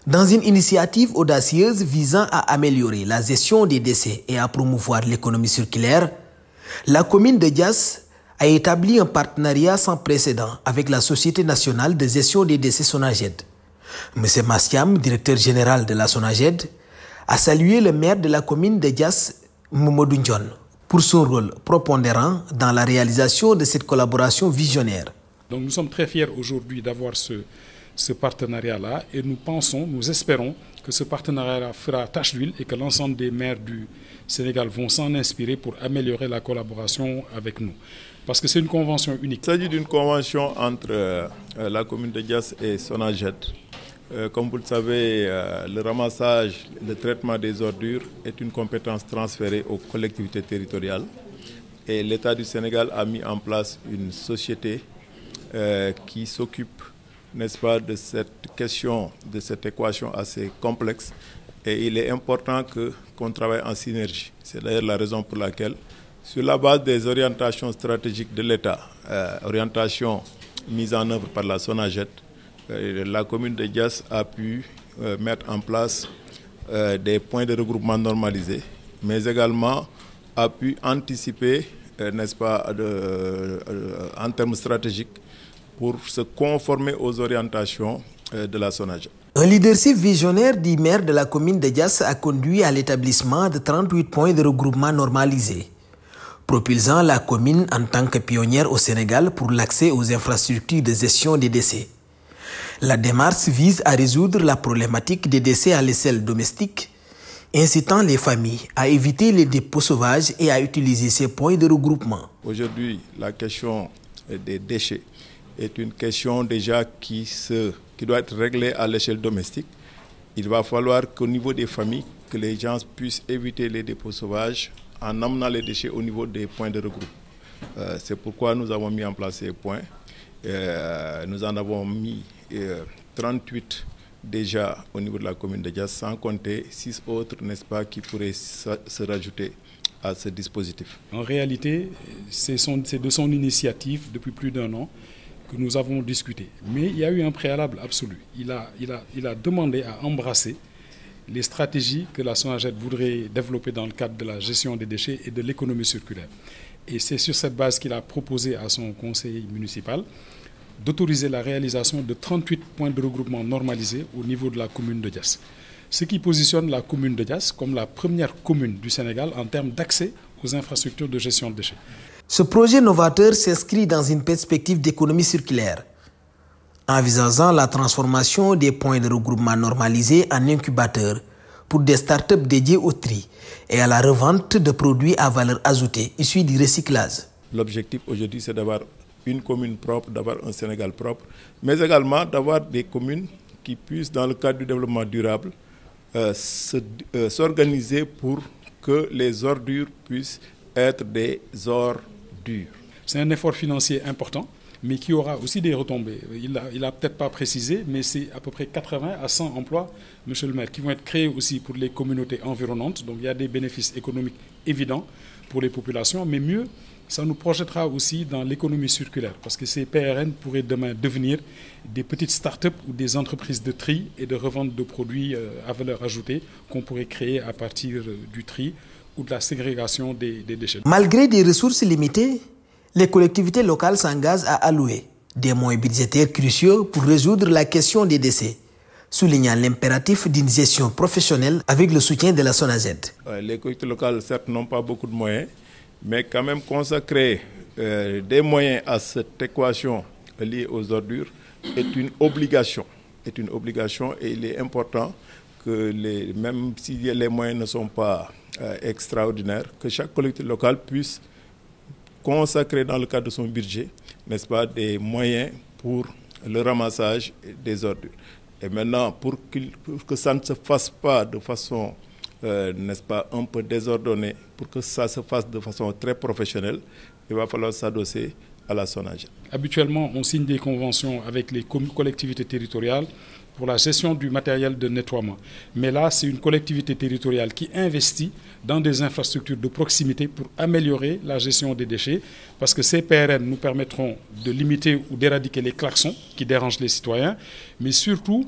Dans une initiative audacieuse visant à améliorer la gestion des déchets et à promouvoir l'économie circulaire, la commune de Diass a établi un partenariat sans précédent avec la Société nationale de gestion des déchets SONAGED. M. Massiam, directeur général de la SONAGED, a salué le maire de la commune de Diass, Mamadou Ndione, pour son rôle prépondérant dans la réalisation de cette collaboration visionnaire. Donc nous sommes très fiers aujourd'hui d'avoir ce partenariat-là et nous espérons que ce partenariat fera tache d'huile et que l'ensemble des maires du Sénégal vont s'en inspirer pour améliorer la collaboration avec nous. Parce que c'est une convention unique. Il s'agit d'une convention entre la commune de Diass et SONAGED. Comme vous le savez, le ramassage, le traitement des ordures est une compétence transférée aux collectivités territoriales. Et l'État du Sénégal a mis en place une société qui s'occupe, n'est-ce pas, de cette question, de cette équation assez complexe. Et il est important qu'on travaille en synergie. C'est d'ailleurs la raison pour laquelle, sur la base des orientations stratégiques de l'État, orientations mises en œuvre par la SONAGED, la commune de Diass a pu mettre en place des points de regroupement normalisés, mais également a pu anticiper, n'est-ce pas, en termes stratégiques, pour se conformer aux orientations de la SONAGED. Un leadership visionnaire du maire de la commune de Diass a conduit à l'établissement de 38 points de regroupement normalisés, propulsant la commune en tant que pionnière au Sénégal pour l'accès aux infrastructures de gestion des déchets. La démarche vise à résoudre la problématique des déchets à l'échelle domestique, incitant les familles à éviter les dépôts sauvages et à utiliser ces points de regroupement. Aujourd'hui, la question des déchets est une question déjà qui doit être réglée à l'échelle domestique. Il va falloir qu'au niveau des familles, que les gens puissent éviter les dépôts sauvages en amenant les déchets au niveau des points de regroupement. C'est pourquoi nous avons mis en place ces points. Nous en avons mis 38 déjà au niveau de la commune de Diass, sans compter 6 autres, n'est-ce pas, qui pourraient se rajouter à ce dispositif. En réalité, c'est de son initiative depuis plus d'1 an que nous avons discuté. Mais il y a eu un préalable absolu. Il a demandé à embrasser les stratégies que la SONAGED voudrait développer dans le cadre de la gestion des déchets et de l'économie circulaire. Et c'est sur cette base qu'il a proposé à son conseil municipal d'autoriser la réalisation de 38 points de regroupement normalisés au niveau de la commune de Diass. Ce qui positionne la commune de Diass comme la première commune du Sénégal en termes d'accès aux infrastructures de gestion de déchets. Ce projet novateur s'inscrit dans une perspective d'économie circulaire, envisageant la transformation des points de regroupement normalisés en incubateurs pour des startups dédiées au tri et à la revente de produits à valeur ajoutée issus du recyclage. L'objectif aujourd'hui, c'est d'avoir une commune propre, d'avoir un Sénégal propre, mais également d'avoir des communes qui puissent, dans le cadre du développement durable, s'organiser pour que les ordures puissent être des ordures. C'est un effort financier important, mais qui aura aussi des retombées. Il n'a peut-être pas précisé, mais c'est à peu près 80 à 100 emplois, monsieur le maire, qui vont être créés aussi pour les communautés environnantes. Donc il y a des bénéfices économiques évidents pour les populations, mais mieux, ça nous projettera aussi dans l'économie circulaire, parce que ces PRN pourraient demain devenir des petites start-up ou des entreprises de tri et de revente de produits à valeur ajoutée qu'on pourrait créer à partir du tri ou de la ségrégation des déchets. Malgré des ressources limitées, les collectivités locales s'engagent à allouer des moyens budgétaires cruciaux pour résoudre la question des déchets, soulignant l'impératif d'une gestion professionnelle avec le soutien de la SONAGED. Les collectivités locales, certes, n'ont pas beaucoup de moyens, mais quand même consacrer des moyens à cette équation liée aux ordures est une obligation. Et il est important que même si les moyens ne sont pas extraordinaires, que chaque collectivité locale puisse consacrer dans le cadre de son budget, n'est-ce pas, des moyens pour le ramassage des ordures. Et maintenant, pour que ça ne se fasse pas de façon, n'est-ce pas, un peu désordonnée, pour que ça se fasse de façon très professionnelle, il va falloir s'adosser à la SONAGED. Habituellement, on signe des conventions avec les collectivités territoriales pour la gestion du matériel de nettoiement. Mais là, c'est une collectivité territoriale qui investit dans des infrastructures de proximité pour améliorer la gestion des déchets, parce que ces PRN nous permettront de limiter ou d'éradiquer les klaxons qui dérangent les citoyens, mais surtout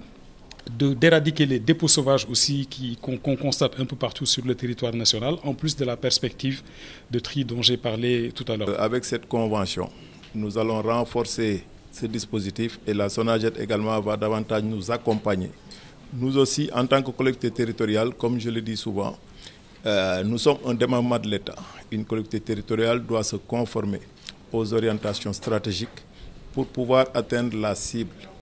d'éradiquer les dépôts sauvages aussi qu'on constate un peu partout sur le territoire national, en plus de la perspective de tri dont j'ai parlé tout à l'heure. Avec cette convention, nous allons renforcer ce dispositif et la SONAGED également va davantage nous accompagner. Nous aussi, en tant que collectivité territoriale, comme je le dis souvent, nous sommes un démembrement de l'État. Une collectivité territoriale doit se conformer aux orientations stratégiques pour pouvoir atteindre la cible